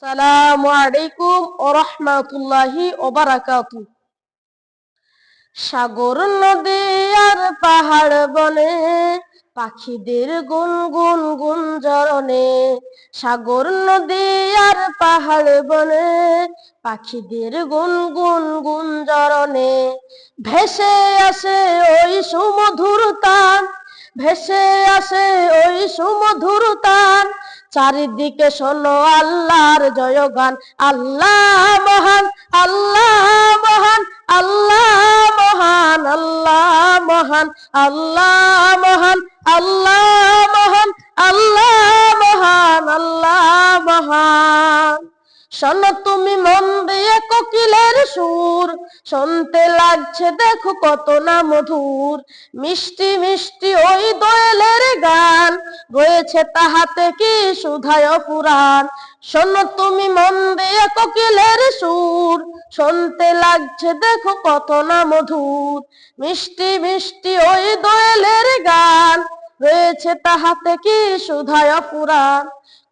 আসসালামু আলাইকুম ওয়া রাহমাতুল্লাহি ওয়া বারাকাতুহু। সাগর নদী আর পাহাড় বনে পাখিদের গুনগুন গুঞ্জরণে। সাগর নদী আর পাহাড় বনে পাখিদের গুনগুন গুঞ্জরণে। ভেসে আসে ওই সুমধুর তান, ভেসে আসে ওই সুমধুর তান। চারিদিকে শোনো আল্লাহর জয়গান। আল্লাহ মহান, আল্লাহ মহান, আল্লাহ মহান, আল্লাহ মহান, আল্লাহ মহান, আল্লাহ মহান, আল্লাহ মহান, আল্লাহ মহান। শোনো তুমি মন দিয়ে কোকিলের সুর, শুনতে লাগছে দেখো কত না মধুর। মিষ্টি মিষ্টি ওই দোয়েলের গান, রয়েছে তাহাতে কি সুধায় পুরাণ। শোনো তুমি মন দিয়ে কোকিলের সুর, শুনতে লাগছে দেখো কত না মধুর। মিষ্টি মিষ্টি ওই দোয়েলের গান, রয়েছে তাহাতে কি সুধায় পুরাণ।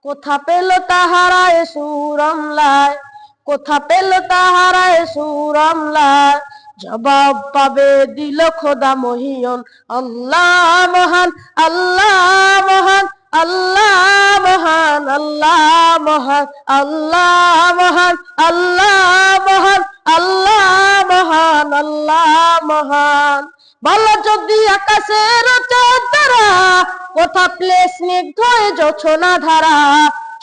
কোথা পেল তাহারা এ সুর আমলায়, কোথা পেল তাহারা এ সুর আমলায়। জবাব পাবে দিল খোদা মহিয়ন। আল্লাহ মহান, আল্লাহ মহান, আল্লাহ মহান, আল্লাহ মহান, আল্লাহ মহান, আল্লাহ মহান, আল্লাহ মহান, আল্লাহ মহান। বলো যদি আকাশের চাঁদরা, কোথা পেলে স্নিগ্ধ জোছনা ধারা।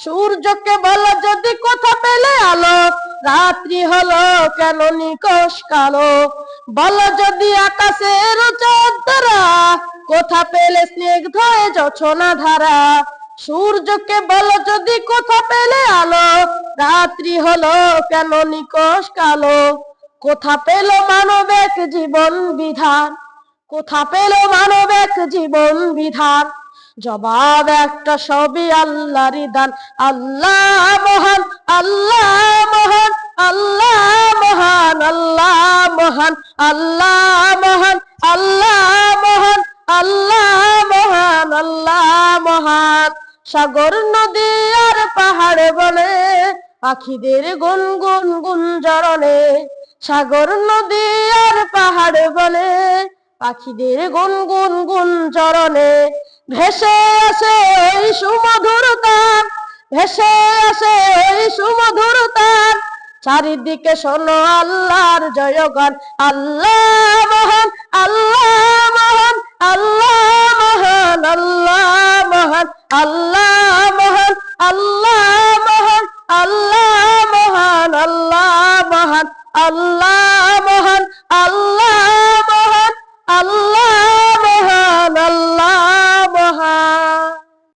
সূর্যকে বলো যদি কোথা পেলে আলো, রাত্রি হলো কেন নিকষ কালো। বলো যদি আকাশের চাঁদরা, কোথা পেলে স্নিগ্ধ জোছনা ধারা। সূর্যকে বলো যদি কোথা পেলে আলো, রাত্রি হলো কেন নিকষ কালো। কোথা পেল মানব এক জীবন বিধান, কোথা পেল মানব এক জীবন বিধান। জবাব একটা, সবই আল্লাহরই দান। আল্লাহ মহান, আল্লাহ মহান, আল্লাহ মহান, আল্লাহ মহান, আল্লাহ মহান, আল্লাহ মহান, আল্লাহ মহান, আল্লাহ মহান। সাগর নদী আর পাহাড়ে বনে পাখিদের গুনগুন গুঞ্জরণে। সাগর নদী আর পাহাড়ে বনে পাখিদের গুনগুন গুঞ্জরণে। ভেসে আসে ওই সুমধুর তান, ভেসে আসে ওই সুমধুর তান। চারিদিকে শোনো আল্লাহর জয়গান। আল্লাহ মহান, আল্লাহ মহান, আল্লাহ মহান, আল্লাহ মহান, আল্লাহ মহান, আল্লাহ মহান, আল্লাহ মহান, আল্লাহ মহান, আল্লাহ মহান, আল্লাহ